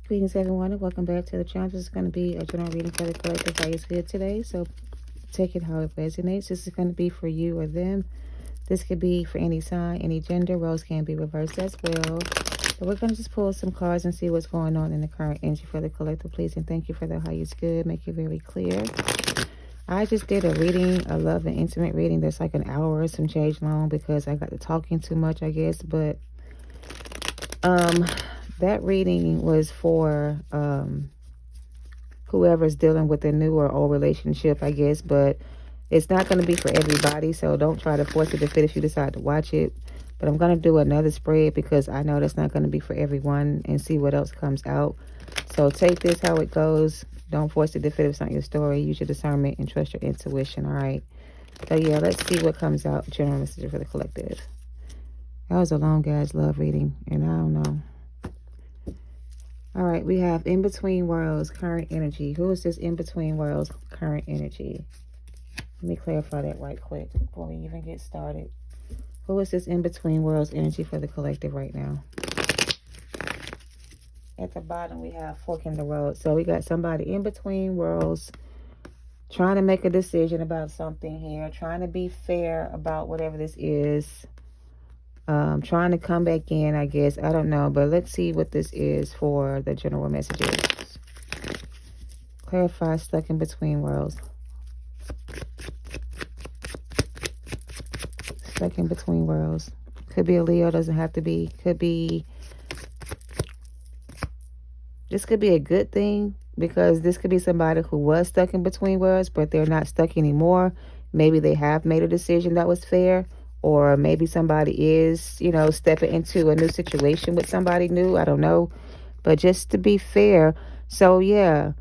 Greetings, everyone, and welcome back to the channel. This is going to be a general reading for the collective highest good today. So take it how it resonates. This is going to be for you or them. This could be for any sign, any gender. Roles can be reversed as well. So we're going to just pull some cards and see what's going on in the current energy for the collective, please. And thank you for the highest good. Make it very clear. I just did a reading, a love and intimate reading that's like an hour or some change long because I got to talking too much, I guess. But that reading was for whoever's dealing with a new or old relationship, I guess, but it's not going to be for everybody, so don't try to force it to fit if you decide to watch it. But I'm going to do another spread because I know that's not going to be for everyone, and see what else comes out. So take this how it goes. Don't force it to fit if it's not your story. Use your discernment and trust your intuition, all right? So yeah, let's see what comes out. General message for the collective. That was a long guy's love reading, and I don't know. All right, we have In Between Worlds, current energy. Who is this In Between Worlds, current energy? Let me clarify that right quick before we even get started. Who is this In Between Worlds energy for the collective right now? At the bottom, we have Fork in the Road. So we got somebody in between worlds trying to make a decision about something here, trying to be fair about whatever this is. Trying to come back in, I guess. I don't know, but let's see what this is for the general messages. Clarify stuck in between worlds. Stuck in between worlds. Could be a Leo, doesn't have to be. Could be. This could be a good thing because this could be somebody who was stuck in between worlds, but they're not stuck anymore. Maybe they have made a decision that was fair. Or maybe somebody is, you know, stepping into a new situation with somebody new. I don't know. But just to be fair. So, yeah.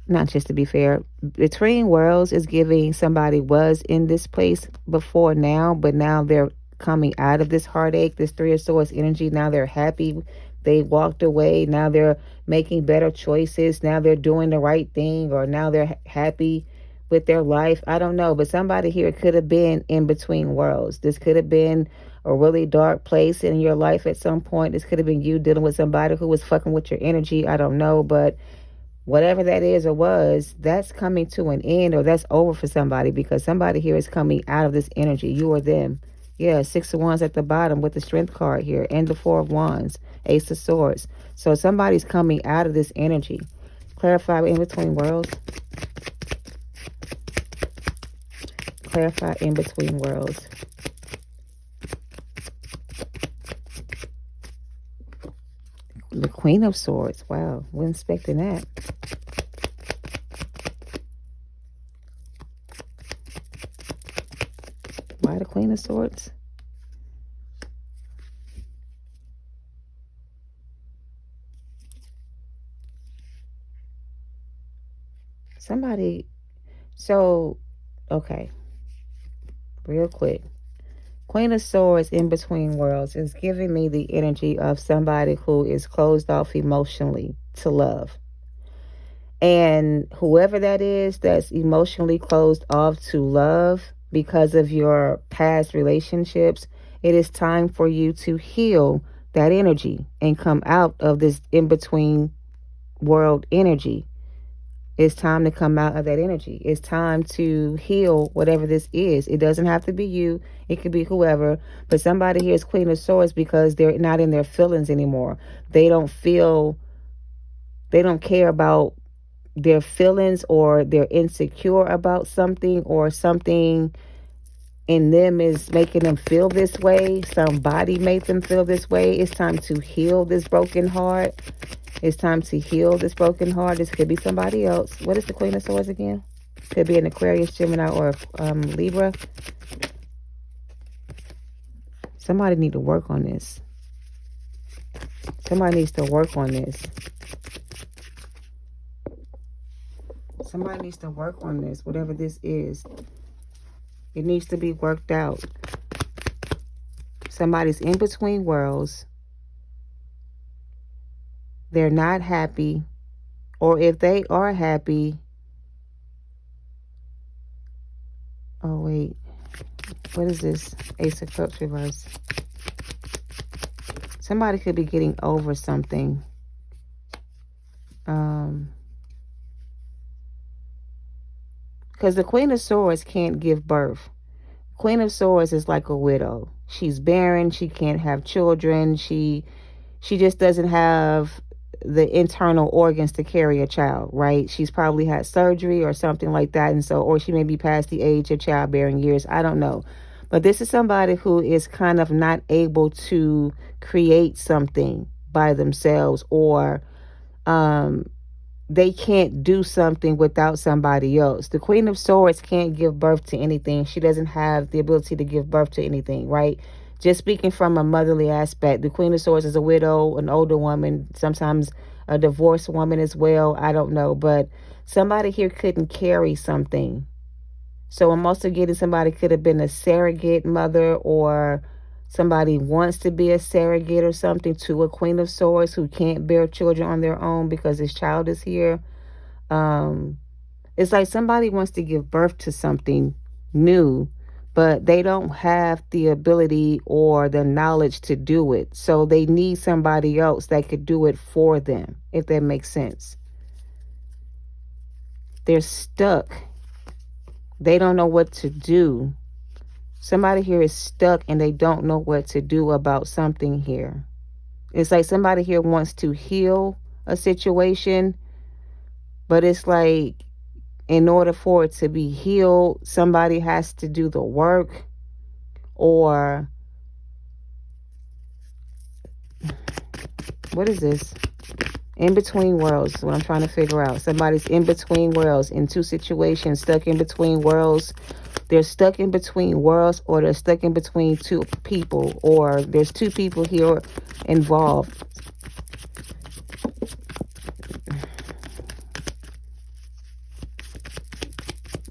Not just to be fair. Between Worlds is giving somebody was in this place before now. But now they're coming out of this heartache. This Three of Swords energy. Now they're happy. They walked away. Now they're making better choices. Now they're doing the right thing. Or now they're happy with their life. I don't know, but somebody here could have been in between worlds. This could have been a really dark place in your life at some point. This could have been you dealing with somebody who was fucking with your energy. I don't know, but whatever that is or was, that's coming to an end, or that's over for somebody, because somebody here is coming out of this energy, you or them. Yeah, Six of Wands at the bottom with the Strength card here, and the Four of Wands, Ace of Swords. So somebody's coming out of this energy. Clarify in between worlds. Clarify in between worlds. The Queen of Swords. Wow, wasn't expecting that. Why the Queen of Swords? Somebody. So, okay. Real quick. Queen of Swords in between worlds is giving me the energy of somebody who is closed off emotionally to love. And whoever that is that's emotionally closed off to love because of your past relationships, it is time for you to heal that energy and come out of this in-between world energy. It's time to come out of that energy. It's time to heal whatever this is. It doesn't have to be you. It could be whoever. But somebody here is Queen of Swords because they're not in their feelings anymore. They don't care about their feelings, or they're insecure about something, or something in them is making them feel this way. Somebody made them feel this way. It's time to heal this broken heart. It's time to heal this broken heart. This could be somebody else. What is the Queen of Swords again? Could be an Aquarius, Gemini, or Libra. Somebody need to work on this. Somebody needs to work on this. Somebody needs to work on this, whatever this is. It needs to be worked out. Somebody's in between worlds. They're not happy. Or if they are happy. Oh, wait. What is this? Ace of Cups reverse. Somebody could be getting over something. Because the Queen of Swords can't give birth. Queen of Swords is like a widow. She's barren. She can't have children. She just doesn't have the internal organs to carry a child, right? She's probably had surgery or something like that. And so, or she may be past the age of childbearing years. I don't know. But this is somebody who is kind of not able to create something by themselves, or they can't do something without somebody else. The Queen of Swords can't give birth to anything. She doesn't have the ability to give birth to anything, right? Just speaking from a motherly aspect, the Queen of Swords is a widow, an older woman, sometimes a divorced woman as well. I don't know, but somebody here couldn't carry something. So I'm also getting somebody could have been a surrogate mother, or somebody wants to be a surrogate or something to a Queen of Swords who can't bear children on their own because his child is here. It's like somebody wants to give birth to something new, but they don't have the ability or the knowledge to do it. So they need somebody else that could do it for them, if that makes sense. They're stuck. They don't know what to do. Somebody here is stuck and they don't know what to do about something here. It's like somebody here wants to heal a situation, but it's like in order for it to be healed, somebody has to do the work, or what is this? In between worlds is what I'm trying to figure out. Somebody's in between worlds in two situations, stuck in between worlds. They're stuck in between worlds, or they're stuck in between two people, or there's two people here involved.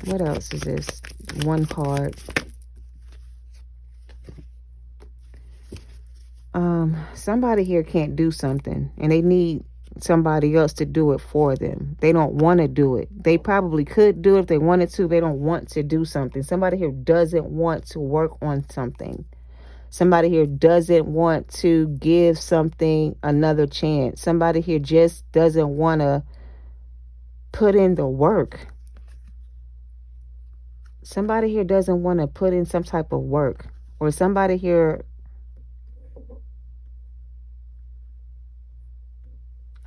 What else is this? One card. Somebody here can't do something and they need somebody else to do it for them. They don't want to do it. They probably could do it if they wanted to. They don't want to do something. Somebody here doesn't want to work on something. Somebody here doesn't want to give something another chance. Somebody here just doesn't want to put in the work. Somebody here doesn't want to put in some type of work. Or somebody here,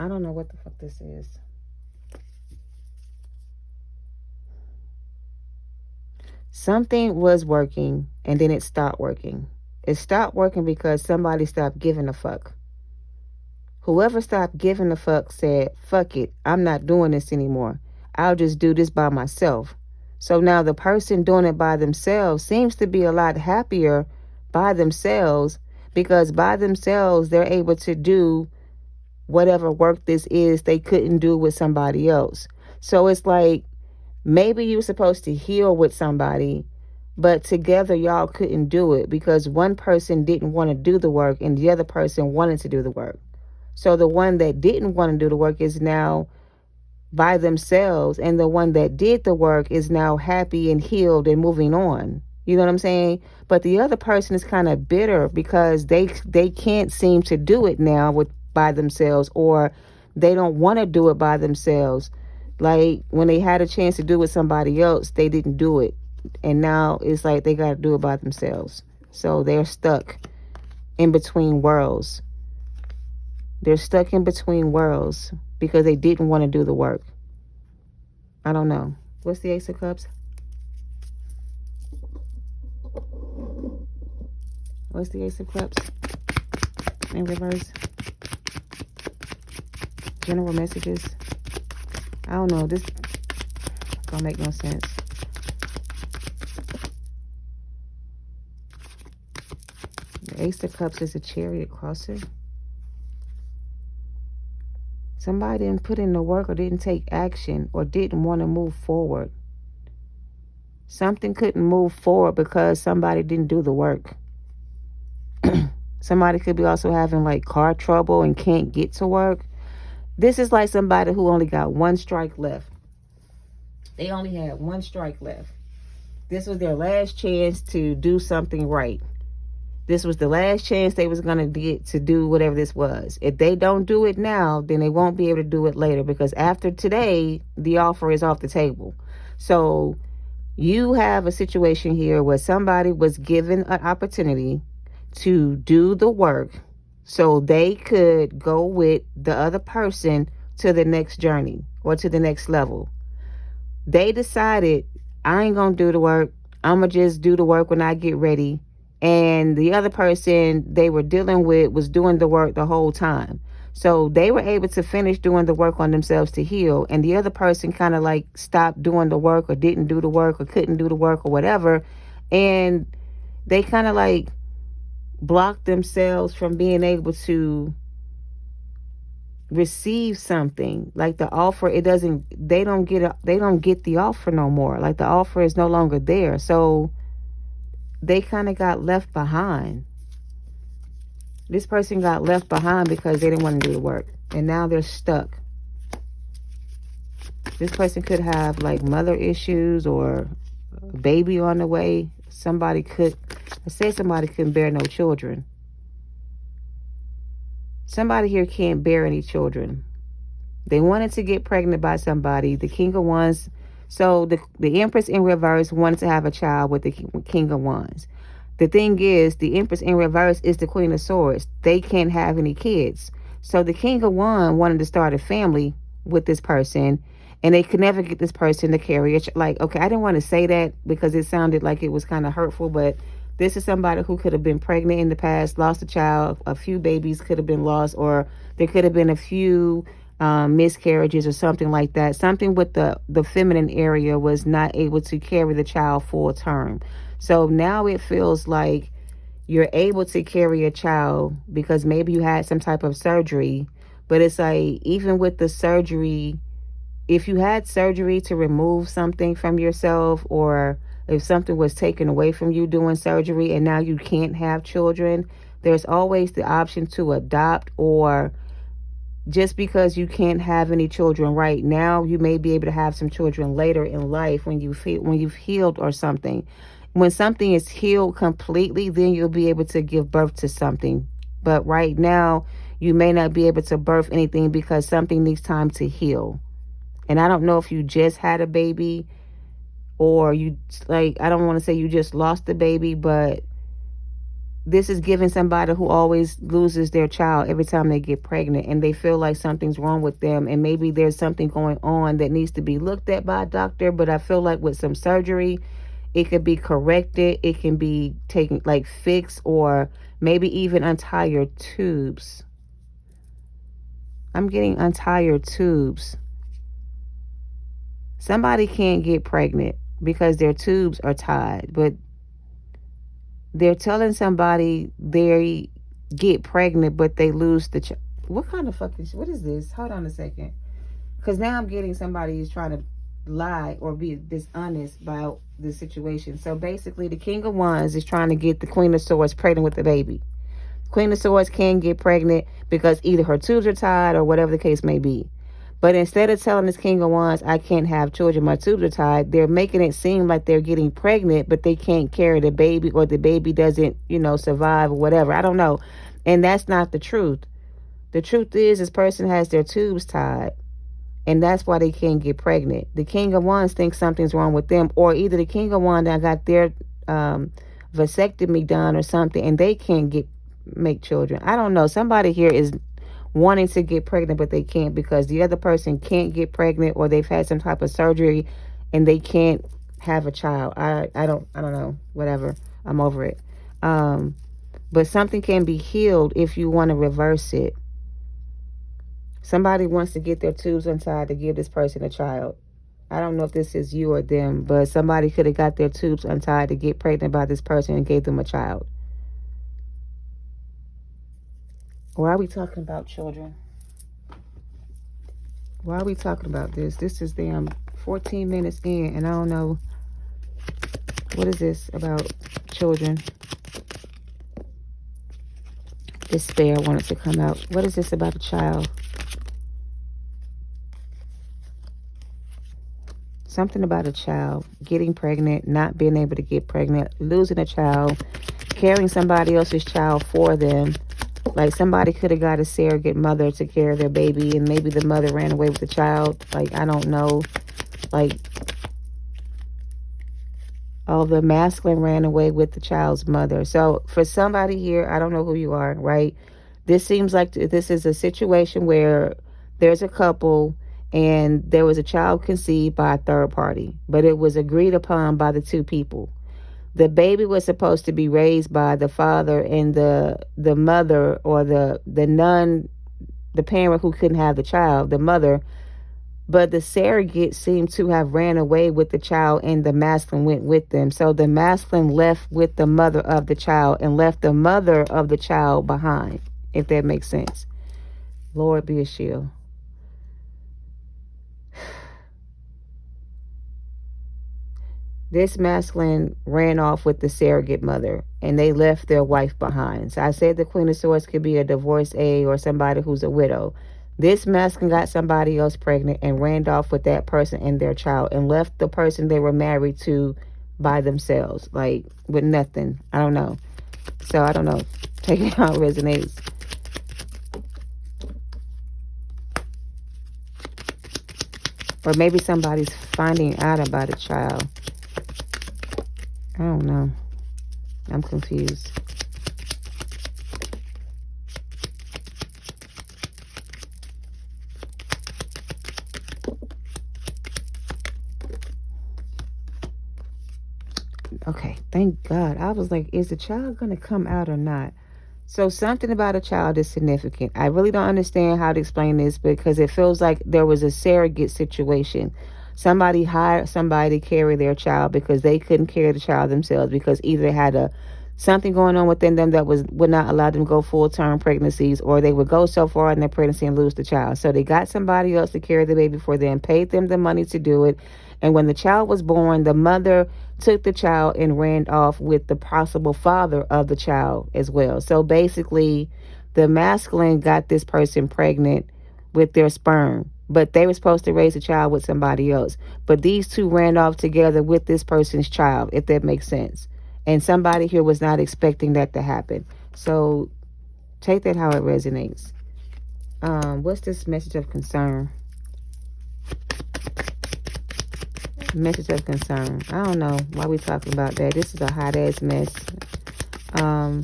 I don't know what the fuck this is. Something was working and then it stopped working. It stopped working because somebody stopped giving a fuck. Whoever stopped giving a fuck said, fuck it, I'm not doing this anymore. I'll just do this by myself. So now the person doing it by themselves seems to be a lot happier by themselves, because by themselves they're able to do whatever work this is they couldn't do with somebody else. So it's like maybe you're supposed to heal with somebody, but together y'all couldn't do it because one person didn't want to do the work and the other person wanted to do the work. So the one that didn't want to do the work is now by themselves, and the one that did the work is now happy and healed and moving on. You know what I'm saying? But the other person is kind of bitter because they can't seem to do it now by themselves, or they don't want to do it by themselves. Like when they had a chance to do it with somebody else, they didn't do it. And now it's like they got to do it by themselves. So they're stuck in between worlds. They're stuck in between worlds because they didn't want to do the work. I don't know. What's the Ace of Cups? What's the Ace of Cups in reverse? General messages. I don't know. This don't make no sense. The Ace of Cups is a Chariot crosser. Somebody didn't put in the work, or didn't take action, or didn't want to move forward. Something couldn't move forward because somebody didn't do the work. Somebody could be also having like car trouble and can't get to work. This is like somebody who only got one strike left. They only had one strike left. This was their last chance to do something right. This was the last chance they was going to get to do whatever this was. If they don't do it now, then they won't be able to do it later, because after today, the offer is off the table. So you have a situation here where somebody was given an opportunity to do the work so they could go with the other person to the next journey or to the next level. They decided, I ain't gonna do the work. I'm gonna just do the work when I get ready. And the other person they were dealing with was doing the work the whole time. So they were able to finish doing the work on themselves to heal. And the other person kind of like stopped doing the work, or didn't do the work, or couldn't do the work, or whatever. And they kind of like blocked themselves from being able to receive something. Like the offer, they don't get the offer no more. Like the offer is no longer there. So they kind of got left behind. This person got left behind because they didn't want to do the work, and now they're stuck. This person could have like mother issues or a baby on the way. Somebody couldn't bear no children. Somebody here can't bear any children. They wanted to get pregnant by somebody. The King of Wands. So the Empress in reverse wanted to have a child with the King of Wands. The thing is, the Empress in reverse is the Queen of Swords. They can't have any kids. So the King of Wands wanted to start a family with this person, and they could never get this person to carry it. Like, okay, I didn't want to say that because it sounded like it was kind of hurtful, but this is somebody who could have been pregnant in the past, lost a child, a few babies could have been lost, or there could have been a few miscarriages or something like that. Something with the feminine area was not able to carry the child full term. So now it feels like you're able to carry a child because maybe you had some type of surgery. But it's like, even with the surgery, if you had surgery to remove something from yourself, or if something was taken away from you doing surgery and now you can't have children, there's always the option to adopt, or just because you can't have any children right now, you may be able to have some children later in life when you've healed or something. When something is healed completely, then you'll be able to give birth to something. But right now, you may not be able to birth anything because something needs time to heal. And I don't know if you just had a baby, or you, like, I don't want to say you just lost the baby, but this is giving somebody who always loses their child every time they get pregnant, and they feel like something's wrong with them, and maybe there's something going on that needs to be looked at by a doctor. But I feel like with some surgery, it could be corrected. It can be taken, like, fixed, or maybe even untie your tubes. I'm getting untie your tubes. Somebody can't get pregnant because their tubes are tied, but they're telling somebody they get pregnant, but they lose the child. What kind of fucking what is this? Hold on a second. Because now I'm getting somebody who's trying to lie or be dishonest about the situation. So basically, the King of Wands is trying to get the Queen of Swords pregnant with the baby. Queen of Swords can get pregnant because either her tubes are tied or whatever the case may be. But instead of telling this King of Wands, I can't have children, my tubes are tied, they're making it seem like they're getting pregnant, but they can't carry the baby, or the baby doesn't, survive or whatever. I don't know. And that's not the truth. The truth is, this person has their tubes tied, and that's why they can't get pregnant. The King of Wands thinks something's wrong with them, or either the King of Wands got their vasectomy done or something, and they can't make children. I don't know. Somebody here is wanting to get pregnant, but they can't because the other person can't get pregnant, or they've had some type of surgery and they can't have a child. I don't know. Whatever. I'm over it. But something can be healed if you want to reverse it. Somebody wants to get their tubes untied to give this person a child. I don't know if this is you or them, but somebody could have got their tubes untied to get pregnant by this person and gave them a child. Why are we talking about children? Why are we talking about this? This is damn 14 minutes in, and I don't know. What is this about children? Despair wanted to come out. What is this about a child? Something about a child getting pregnant, not being able to get pregnant, losing a child, carrying somebody else's child for them. Like somebody could have got a surrogate mother to care of their baby, and maybe the mother ran away with the child. Like, I don't know. Like, oh, the masculine ran away with the child's mother. So for somebody here, I don't know who you are, right? This seems like this is a situation where there's a couple and there was a child conceived by a third party, but it was agreed upon by the two people. The baby was supposed to be raised by the father and the mother, or the parent who couldn't have the child, the mother. But the surrogate seemed to have ran away with the child, and the masculine went with them. So the masculine left with the mother of the child and left the mother of the child behind, if that makes sense. Lord be a shield. This masculine ran off with the surrogate mother, and they left their wife behind. So I said the Queen of Swords could be a divorcee or somebody who's a widow. This masculine got somebody else pregnant and ran off with that person and their child and left the person they were married to by themselves, like with nothing. I don't know. So I don't know. Take it how it resonates. Or maybe somebody's finding out about a child. I don't know. I'm confused. Okay, thank God. I was like, is the child going to come out or not? So something about a child is significant. I really don't understand how to explain this, because it feels like there was a surrogate situation. Somebody hired somebody to carry their child because they couldn't carry the child themselves, because either they had something going on within them that would not allow them to go full-term pregnancies, or they would go so far in their pregnancy and lose the child. So they got somebody else to carry the baby for them, paid them the money to do it. And when the child was born, the mother took the child and ran off with the possible father of the child as well. So basically, the masculine got this person pregnant with their sperm, but they were supposed to raise a child with somebody else. But these two ran off together with this person's child, if that makes sense. And somebody here was not expecting that to happen. So take that how it resonates. What's this message of concern? Message of concern. I don't know why we talking about that. This is a hot ass mess. I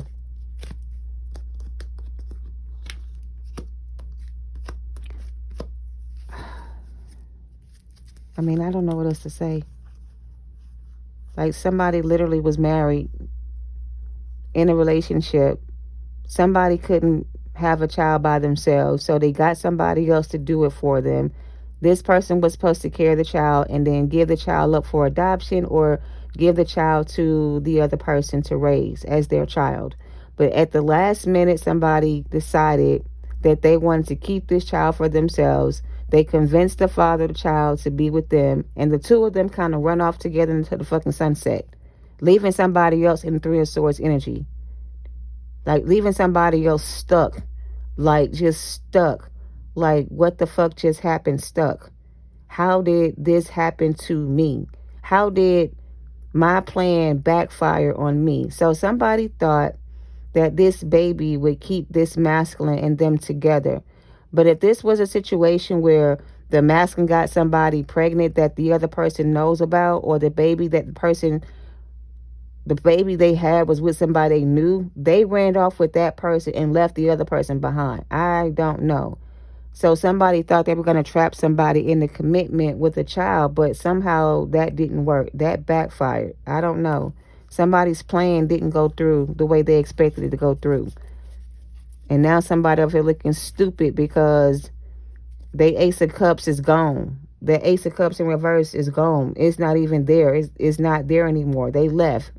mean, I don't know what else to say. Like, somebody literally was married, in a relationship. Somebody couldn't have a child by themselves, so they got somebody else to do it for them. This person was supposed to carry the child and then give the child up for adoption, or give the child to the other person to raise as their child. But at the last minute, somebody decided that they wanted to keep this child for themselves. They convinced the father of the child to be with them, and the two of them kind of run off together into the fucking sunset, leaving somebody else in Three of Swords energy. Like, leaving somebody else stuck. Like, just stuck. Like, what the fuck just happened? Stuck. How did this happen to me? How did my plan backfire on me? So somebody thought that this baby would keep this masculine and them together. But if this was a situation where the masculine got somebody pregnant that the other person knows about, or the baby they had was with somebody they knew, they ran off with that person and left the other person behind. I don't know. So somebody thought they were going to trap somebody in the commitment with a child, but somehow that didn't work. That backfired. I don't know. Somebody's plan didn't go through the way they expected it to go through. And now somebody over here looking stupid because the Ace of Cups is gone. The Ace of Cups in reverse is gone. It's not even there. It's not there anymore. They left.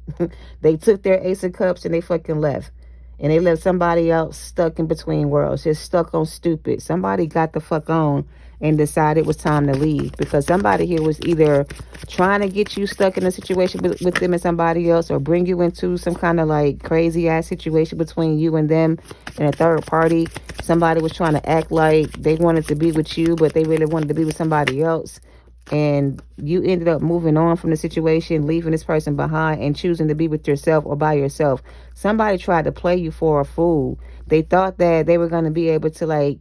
They took their Ace of Cups and they fucking left. And they left somebody else stuck in between worlds, just stuck on stupid. Somebody got the fuck on and decided it was time to leave, because somebody here was either trying to get you stuck in a situation with them and somebody else, or bring you into some kind of like crazy ass situation between you and them and a third party. Somebody was trying to act like they wanted to be with you, but they really wanted to be with somebody else. and you ended up moving on from the situation, leaving this person behind and choosing to be with yourself or by yourself. Somebody tried to play you for a fool. They thought that they were going to be able to, like,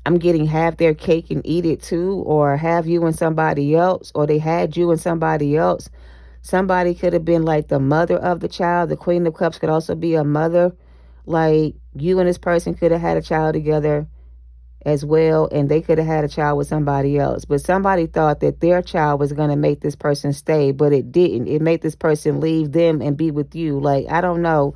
I'm getting half their cake and eat it too, or have you and somebody else, or they had you and somebody else. Somebody could have been like the mother of the child. The Queen of Cups could also be a mother. Like, you and this person could have had a child together as well, and they could have had a child with somebody else. But somebody thought that their child was going to make this person stay, but it didn't. It made this person leave them and be with you. Like, I don't know.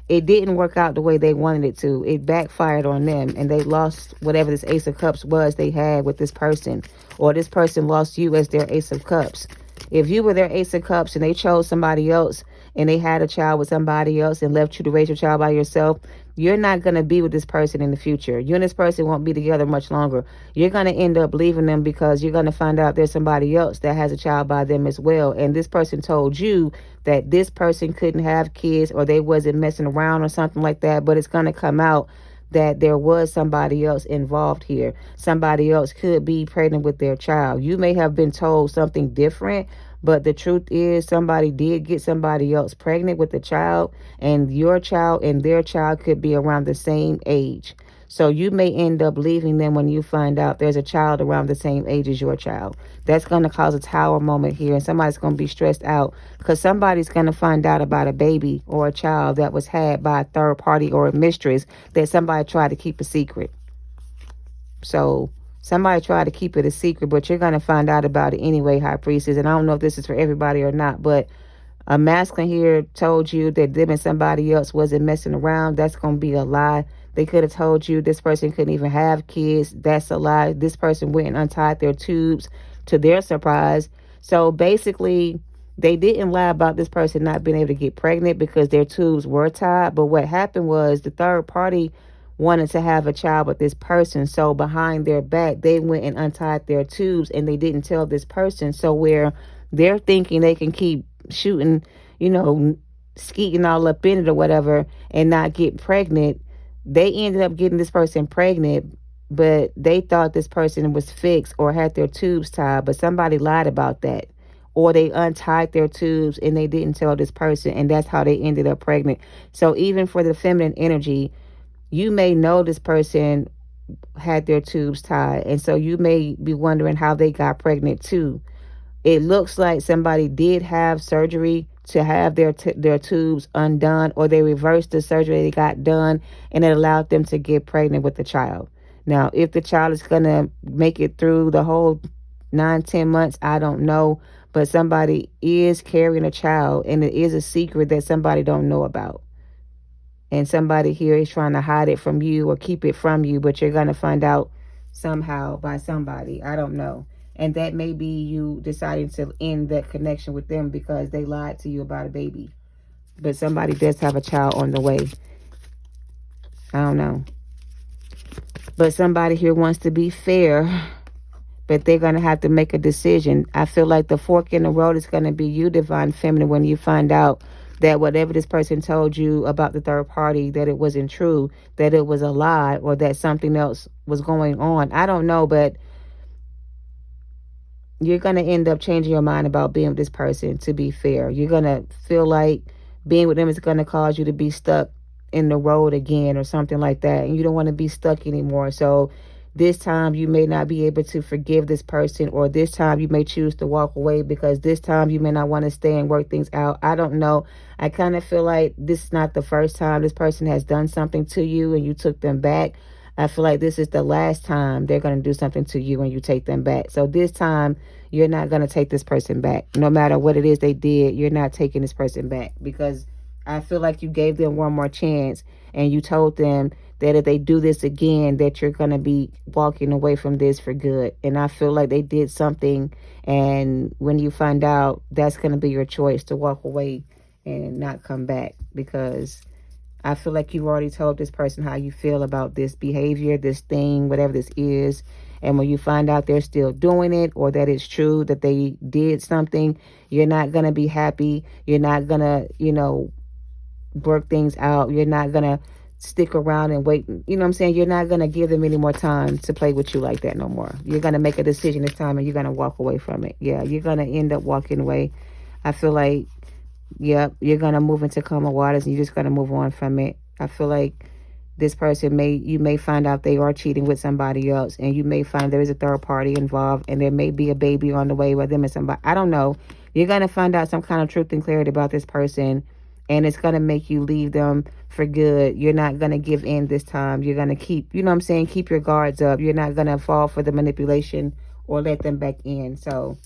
It didn't work out the way they wanted it to. It backfired on them, and they lost whatever this Ace of Cups was they had with this person, or this person lost you as their Ace of Cups. If you were their Ace of Cups and they chose somebody else and they had a child with somebody else and left you to raise your child by yourself, you're not going to be with this person in the future. You and this person won't be together much longer. You're going to end up leaving them because you're going to find out there's somebody else that has a child by them as well. And this person told you that this person couldn't have kids, or they wasn't messing around or something like that. But it's going to come out that there was somebody else involved here. Somebody else could be pregnant with their child. You may have been told something different, but the truth is somebody did get somebody else pregnant with the child, and your child and their child could be around the same age. So you may end up leaving them when you find out there's a child around the same age as your child. That's going to cause a tower moment here, and somebody's going to be stressed out because somebody's going to find out about a baby or a child that was had by a third party or a mistress that somebody tried to keep a secret. So somebody tried to keep it a secret, but you're going to find out about it anyway, High Priestess. And I don't know if this is for everybody or not, but a masculine here told you that them and somebody else wasn't messing around. That's going to be a lie. They could have told you this person couldn't even have kids. That's a lie. This person went and untied their tubes to their surprise. So basically, they didn't lie about this person not being able to get pregnant because their tubes were tied. But what happened was the third party wanted to have a child with this person. So behind their back, they went and untied their tubes and they didn't tell this person. So where they're thinking they can keep shooting, skeeting all up in it or whatever and not get pregnant, they ended up getting this person pregnant, but they thought this person was fixed or had their tubes tied, but somebody lied about that. Or they untied their tubes and they didn't tell this person, and that's how they ended up pregnant. So even for the feminine energy, you may know this person had their tubes tied, and so you may be wondering how they got pregnant too. It looks like somebody did have surgery to have their tubes undone, or they reversed the surgery they got done, and it allowed them to get pregnant with the child. Now, if the child is going to make it through the whole 9-10 months, I don't know, but somebody is carrying a child, and it is a secret that somebody don't know about. And somebody here is trying to hide it from you or keep it from you, but you're going to find out somehow by somebody. I don't know. And that may be you deciding to end that connection with them because they lied to you about a baby. But somebody does have a child on the way. I don't know. But somebody here wants to be fair, but they're going to have to make a decision. I feel like the fork in the road is going to be you, Divine Feminine, when you find out that whatever this person told you about the third party, that it wasn't true, that it was a lie, or that something else was going on. I don't know, but you're going to end up changing your mind about being with this person, to be fair. You're going to feel like being with them is going to cause you to be stuck in the road again or something like that. And you don't want to be stuck anymore. So this time you may not be able to forgive this person, or this time you may choose to walk away because this time you may not want to stay and work things out. I don't know. I kind of feel like this is not the first time this person has done something to you and you took them back. I feel like this is the last time they're going to do something to you and you take them back. So this time, you're not going to take this person back. No matter what it is they did, you're not taking this person back, because I feel like you gave them one more chance and you told them that if they do this again, that you're going to be walking away from this for good. And I feel like they did something, and when you find out, that's going to be your choice to walk away and not come back, because I feel like you've already told this person how you feel about this behavior, this thing, whatever this is. And when you find out they're still doing it, or that it's true that they did something, you're not going to be happy. You're not going to, work things out. You're not going to stick around and wait. You know what I'm saying? You're not going to give them any more time to play with you like that no more. You're going to make a decision this time and you're going to walk away from it. Yeah, you're going to end up walking away. I feel like, yep, you're going to move into calmer waters and you're just going to move on from it. I feel like this person you may find out they are cheating with somebody else, and you may find there is a third party involved, and there may be a baby on the way with them and somebody. I don't know. You're going to find out some kind of truth and clarity about this person, and it's going to make you leave them for good. You're not going to give in this time. You're going to keep, you know what I'm saying, keep your guards up. You're not going to fall for the manipulation or let them back in. So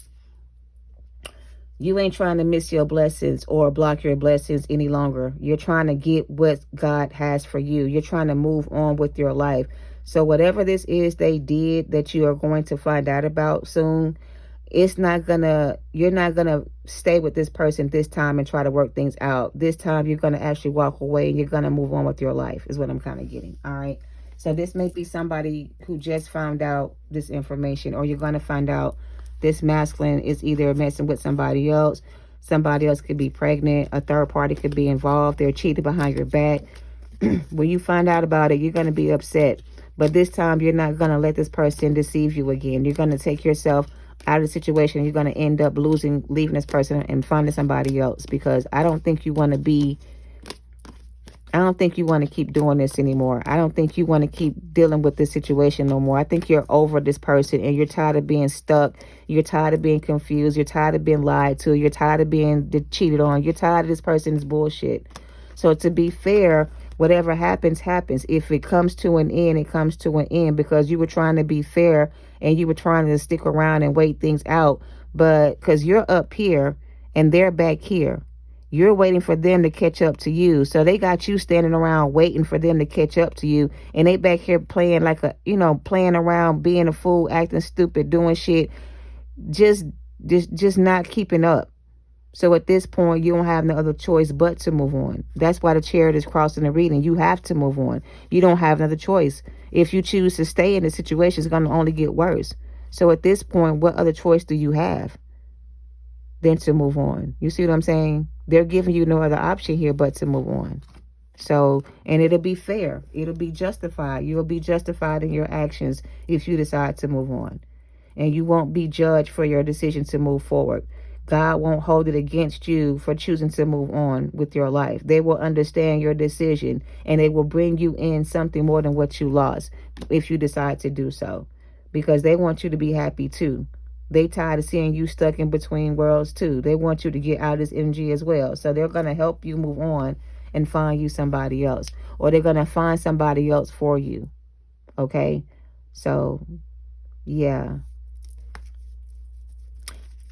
you ain't trying to miss your blessings or block your blessings any longer. You're trying to get what God has for you. You're trying to move on with your life. So whatever this is they did that you are going to find out about soon, you're not gonna stay with this person this time and try to work things out. This time you're gonna actually walk away and you're gonna move on with your life, is what I'm kind of getting. All right. So this may be somebody who just found out this information, or you're gonna find out this masculine is either messing with somebody else. Somebody else could be pregnant. A third party could be involved. They're cheating behind your back. When you find out about it, you're going to be upset. But this time, you're not going to let this person deceive you again. You're going to take yourself out of the situation. You're going to end up leaving this person and finding somebody else. Because I don't think you want to keep doing this anymore. I don't think you want to keep dealing with this situation no more. I think you're over this person and you're tired of being stuck. You're tired of being confused. You're tired of being lied to. You're tired of being cheated on. You're tired of this person's bullshit. So to be fair, whatever happens, happens. If it comes to an end, it comes to an end, because you were trying to be fair and you were trying to stick around and wait things out. But because you're up here and they're back here, you're waiting for them to catch up to you. So they got you standing around waiting for them to catch up to you. And they back here playing playing around, being a fool, acting stupid, doing shit, just not keeping up. So at this point, you don't have no other choice but to move on. That's why the Chariot is crossing the reading. You have to move on. You don't have another choice. If you choose to stay in the situation, it's going to only get worse. So at this point, what other choice do you have than to move on? You see what I'm saying? They're giving you no other option here but to move on. So, and it'll be fair. It'll be justified. You'll be justified in your actions if you decide to move on. And you won't be judged for your decision to move forward. God won't hold it against you for choosing to move on with your life. They will understand your decision, and they will bring you in something more than what you lost if you decide to do so. Because they want you to be happy too. They tired of seeing you stuck in between worlds too. They want you to get out of this energy as well. So they're going to help you move on and find you somebody else. Or they're going to find somebody else for you. Okay? So, yeah.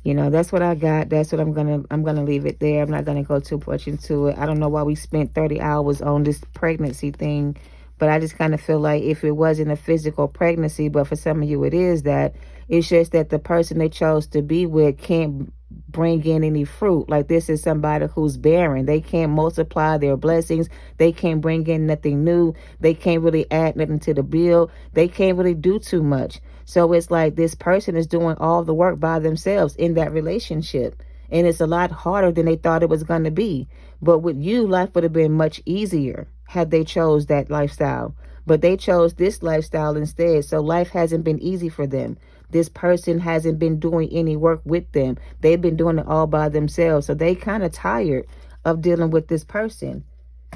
That's what I got. That's what I'm gonna leave it there. I'm not gonna go too much into it. I don't know why we spent 30 hours on this pregnancy thing, but I just kind of feel like if it wasn't a physical pregnancy, but for some of you it is that, it's just that the person they chose to be with can't bring in any fruit. Like, this is somebody who's barren. They can't multiply their blessings. They can't bring in nothing new. They can't really add nothing to the bill. They can't really do too much. So it's like this person is doing all the work by themselves in that relationship. And it's a lot harder than they thought it was going to be. But with you, life would have been much easier had they chose that lifestyle. But they chose this lifestyle instead. So life hasn't been easy for them. This person hasn't been doing any work with them. They've been doing it all by themselves. So they kind of tired of dealing with this person.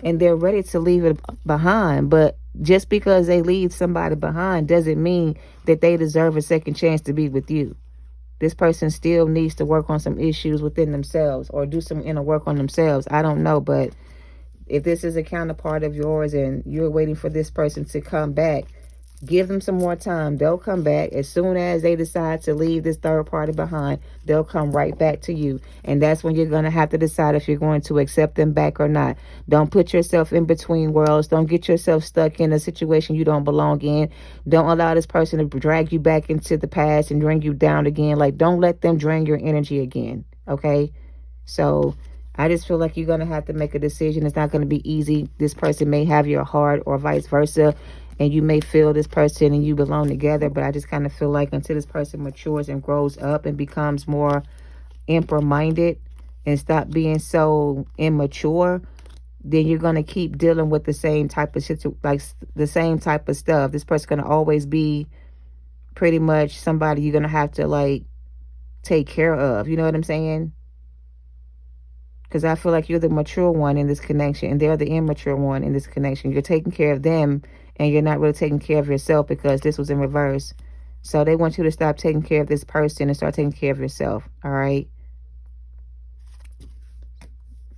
And they're ready to leave it behind. But just because they leave somebody behind doesn't mean that they deserve a second chance to be with you. This person still needs to work on some issues within themselves, or do some inner work on themselves. I don't know, but if this is a counterpart of yours and you're waiting for this person to come back, give them some more time. They'll come back. As soon as they decide to leave this third party behind, they'll come right back to you. And that's when you're going to have to decide if you're going to accept them back or not. Don't put yourself in between worlds. Don't get yourself stuck in a situation you don't belong in. Don't allow this person to drag you back into the past and bring you down again. Like, don't let them drain your energy again. Okay? So I just feel like you're going to have to make a decision. It's not going to be easy. This person may have your heart, or vice versa. And you may feel this person and you belong together. But I just kind of feel like until this person matures and grows up and becomes more emperor-minded and stop being so immature, then you're going to keep dealing with the same type of shit, like the same type of stuff. This person's going to always be pretty much somebody you're going to have to like take care of. You know what I'm saying? Because I feel like you're the mature one in this connection and they're the immature one in this connection. You're taking care of them and you're not really taking care of yourself because this was in reverse. So they want you to stop taking care of this person and start taking care of yourself. All right.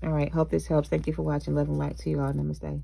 All right. Hope this helps. Thank you for watching. Love and light to you all. Namaste.